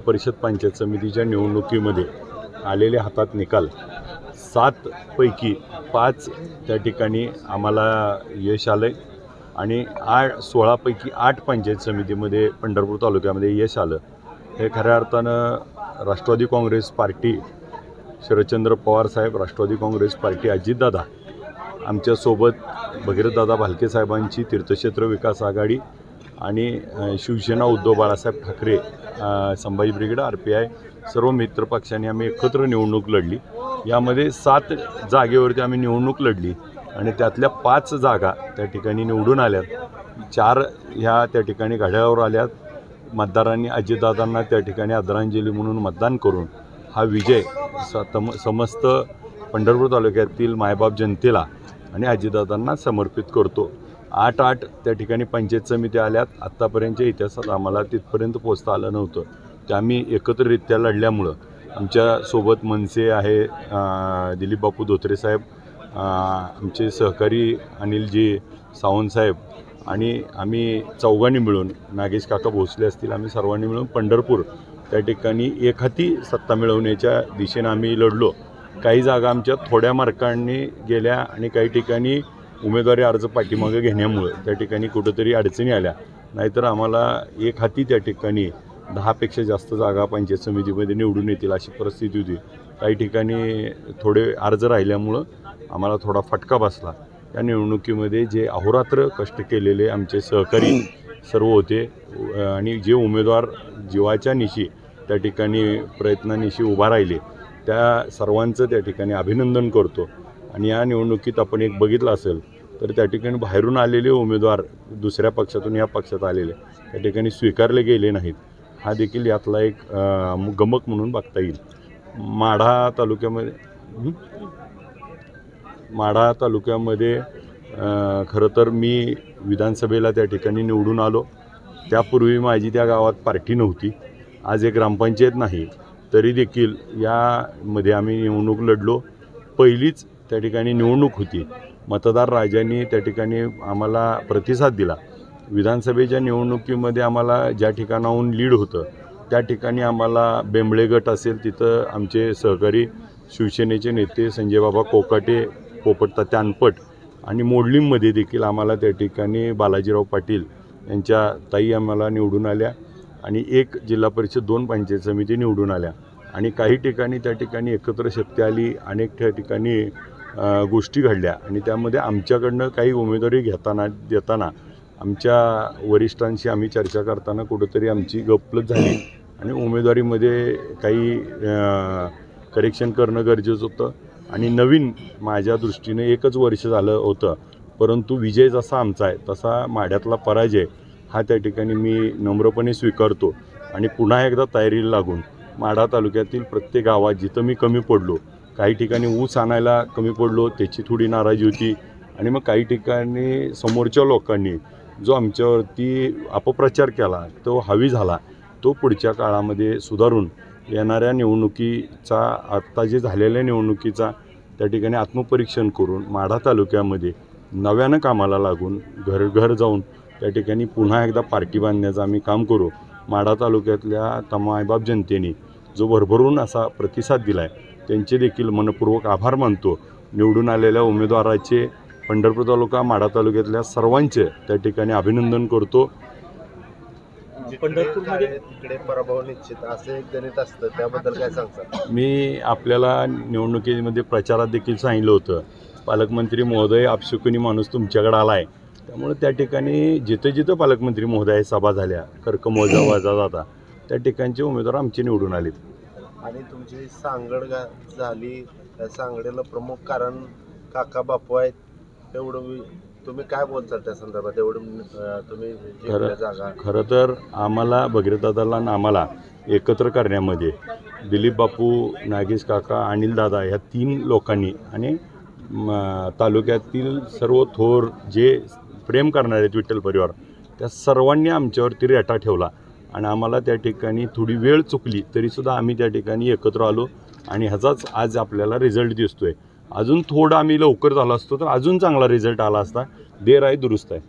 परिषद पंचायत समितीच्या निवडणुकीमध्ये आलेले हातात निकाल 7 पैकी 5 त्या ठिकाणी आम्हाला यश आलं आणि 16 पैकी 8 पंचायत समितीमध्ये पंढरपूर तालुक्यामध्ये यश आलं। हे खऱ्या अर्थानं राष्ट्रवादी काँग्रेस पार्टी, शरदचंद्र पवार साहेब, राष्ट्रवादी काँग्रेस पार्टी, अजितदादा आमच्यासोबत, भगीरथदादा भालके साहेबांची तीर्थक्षेत्र विकास आघाडी आणि शिवसेना उद्धव बाळासाहेब ठाकरे, संभाजी ब्रिगेड, RPI सर्व मित्र पक्षांनी आम्ही एकत्र निवडणूक लढली। यामध्ये 7 जागेवरती आम्ही निवडणूक लढली आणि त्यातल्या 5 जागा त्या ठिकाणी निवडून आल्यात। 4 ह्या त्या ठिकाणी घड्याळावर आल्यात। मतदारांनी अजितदादांना त्या ठिकाणी आदरांजली म्हणून मतदान करून हा विजय समस्त पंढरपूर तालुक्यातील मायबाप जनतेला आणि अजितदादांना समर्पित करतो। 8 त्या ठिकाणी पंचायत समिती आल्यात। आत्तापर्यंतच्या इतिहासात आम्हाला तिथपर्यंत पोहोचता आलं नव्हतं, ते आम्ही एकत्रितरित्या लढल्यामुळं। आमच्यासोबत मनसे आहे, दिलीप बापू धोत्रे साहेब, आमचे सहकारी अनिलजी सावंत साहेब आणि आम्ही चौघांनी मिळून, नागेश काका भोसले असतील, आम्ही सर्वांनी मिळून पंढरपूर त्या ठिकाणी एकहाती सत्ता मिळवण्याच्या दिशेनं आम्ही लढलो। काही जागा आमच्या थोड्या मार्कांनी गेल्या आणि काही ठिकाणी उमेदवारी अर्ज पाठीमागे घेण्यामुळे त्या ठिकाणी कुठंतरी अडचणी आल्या, नाहीतर आम्हाला एकहाती त्या ठिकाणी 10पेक्षा जास्त जागा पंचायत समितीमध्ये निवडून येतील अशी परिस्थिती होती। काही ठिकाणी थोडे अर्ज राहिल्यामुळं आम्हाला थोडा फटका बसला। या निवडणुकीमध्ये जे अहोरात्र कष्ट केलेले आमचे सहकारी सर्व होते आणि जे उमेदवार जीवाच्या निशी त्या ठिकाणी प्रयत्नानिशी उभा राहिले त्या सर्वांचं त्या ठिकाणी अभिनंदन करतो। आणि या निवडणुकीत आपण एक बघितलं असेल तर त्या ठिकाणी बाहेरून आलेले उमेदवार दुसऱ्या पक्षातून या पक्षात आलेले त्या ठिकाणी स्वीकारले गेले नाहीत। हा देखील यातला एक गमक म्हणून बघता येईल। माढा तालुक्यामध्ये खरं तर मी विधानसभेला त्या ठिकाणी निवडून आलो। त्यापूर्वी माझी त्या गावात पार्टी नव्हती, आज एक ग्रामपंचायत नाही, तरी देखील यामध्ये आम्ही निवडणूक लढलो। पहिलीच त्या ठिकाणी निवडणूक होती। मतदार राजांनी त्या ठिकाणी आम्हाला प्रतिसाद दिला। विधानसभेच्या निवडणुकीमध्ये आम्हाला ज्या ठिकाणाहून लीड होतं त्या ठिकाणी आम्हाला बेंबळे गट असेल, तिथं आमचे सहकारी शिवसेनेचे नेते संजयबाबा कोकाटे, पोपट तात्या अनपट आणि मोडलीमध्ये देखील आम्हाला त्या ठिकाणी बालाजीराव पाटील यांच्या ताई आम्हाला निवडून आल्या आणि 1 जिल्हा परिषद, 2 पंचायत समिती निवडून आल्या आणि काही ठिकाणी त्या ठिकाणी एकत्र शक्ती आली, अनेक त्या ठिकाणी गोष्टी घडल्या आणि त्यामध्ये आमच्याकडनं काही उमेदवारी देताना आमच्या वरिष्ठांशी आम्ही चर्चा करताना कुठंतरी आमची गफलत झाली आणि उमेदवारीमध्ये काही करेक्शन करणं गरजेचं होतं। आणि नवीन माझ्या दृष्टीने 1च वर्ष झालं होतं, परंतु विजय जसा आमचा आहे तसा माढ्यातला पराजय हा त्या ठिकाणी मी नम्रपणे स्वीकारतो आणि पुन्हा एकदा तयारीला लागून माढा तालुक्यातील प्रत्येक गावात जिथं मी कमी पडलो, काही ठिकाणी ऊस आणायला कमी पडलो, त्याची थोडी नाराजी होती आणि मग काही ठिकाणी समोरच्या लोकांनी जो आमच्यावरती अपप्रचार केला तो हावी झाला, तो पुढच्या काळामध्ये सुधारून येणाऱ्या निवडणुकीचा, आत्ता जे झालेल्या निवडणुकीचा त्या ठिकाणी आत्मपरीक्षण करून माढा तालुक्यामध्ये नव्यानं कामाला लागून घर जाऊन त्या ठिकाणी पुन्हा एकदा पार्टी बांधण्याचं आम्ही काम करू। माढा तालुक्यातल्या मायबाप जनतेने जो भरभरून असा प्रतिसाद दिला आहे त्यांचे देखील मनपूर्वक आभार मानतो। निवडून आलेल्या उमेदवाराचे, पंढरपूर तालुका, माढा तालुक्यातल्या सर्वांचे त्या ठिकाणी अभिनंदन करतो। पंढरपूरमध्ये तिकडे पराभव निश्चित असं एक गणित असतं, त्याबद्दल काय सांगता? मी आपल्याला निवडणुकीमध्ये प्रचारात देखील सांगितलं होतं, पालकमंत्री महोदय आपसुकनी माणूस तुमच्याकडे आला आहे, त्यामुळे त्या ठिकाणी जिथं पालकमंत्री महोदय सभा झाल्या, कर्कमोजा वाजा जाता त्या ठिकाणचे उमेदवार आमचे निवडून आलेत। आणि तुमची सांगड झाली, त्या सांगडेला प्रमुख कारण काका बापू आहेत, तेवढं तुम्ही काय बोलता त्या संदर्भात? एवढं तुम्ही जागा खरं तर आम्हाला, भगीरथदादाला आणि आम्हाला एकत्र करण्यामध्ये दिलीप बापू, नागेश काका, अनिलदादा ह्या 3 लोकांनी आणि तालुक्यातील सर्व थोर जे प्रेम करणारे आहेत विठ्ठल परिवार, त्या सर्वांनी आमच्यावरती रेटा ठेवला आणि आम्हाला त्या ठिकाणी थोडी वेळ चुकली तरीसुद्धा आम्ही त्या ठिकाणी एकत्र आलो आणि ह्याचाच आज आपल्याला रिझल्ट दिसतोय। अजून थोडं आम्ही लवकर झालो असतो तर अजून चांगला रिझल्ट आला असता। देर आहे दुरुस्त आहे।